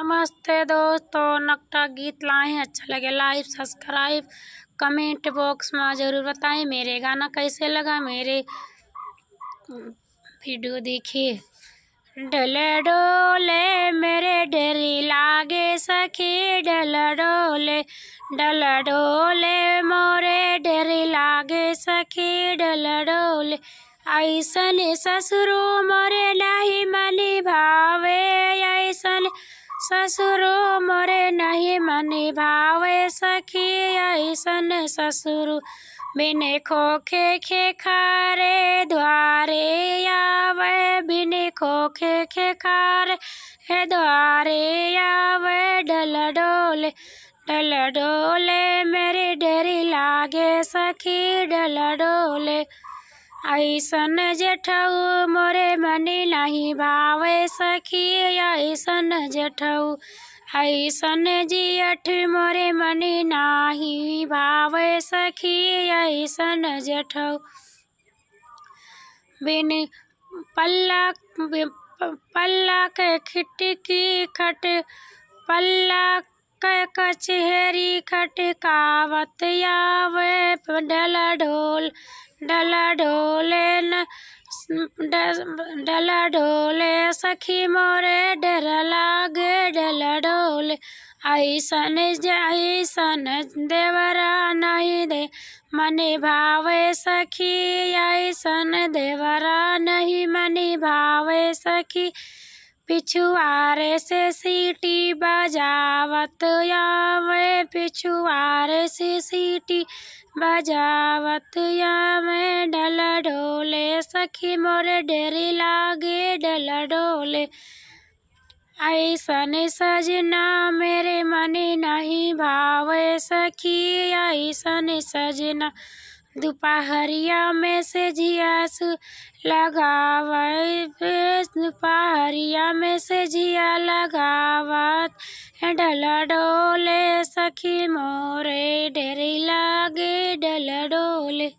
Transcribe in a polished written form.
नमस्ते दोस्तों, नकटा गीत लाए हैं। अच्छा लगे लाइक सब्सक्राइब कमेंट बॉक्स में ज़रूर बताएं। मेरे गाना कैसे लगा, मेरे वीडियो देखिए। डले डोले मेरे डरी लागे सखी, डल डोले मोरे डरी लागे सखी, डल डोले ऐसन ससुरो मोरे नहीं मनी भावे, ऐसन ससुरो मोरे नहीं मनी भावे सखी, ऐसन ससुर बिने खोखे खे खारे द्वारे आवे, बिने खोखे खे खारे द्वारे आवे। डल डोले मेरी डरी लागे सखी, डल डोले ऐसन जेठऊ मोरे मनी नहीं भावे सखी, ऐसन जेठऊ ऐसन जियठ मोरे मनी नाही भावे सखी, ऐसन जेठऊ बिन पल्ला के खिटकी खट, पल्ला के कचहरी खटकावत आवे। डल डोले सखी मोरे डर लागे, डल डोले ऐसन देवरा नहीं दे मनी भावे सखी, ऐसन देवरा नहीं मनी भावे सखी। पिछुआरे से सीटी बजावत आवे, पिछुआरे से सीटी बजावत आवे। डल डोले सखी मोरे डरी लागे, डल डोले ऐसन सजना मेरे मनी नहीं भावे सखी, ऐसन सजना दोपहरिया में से झियास लगावे, दोपहरिया में से झिया लगावत। डल डोले सखी मोरे डरी लागे, डल डोले।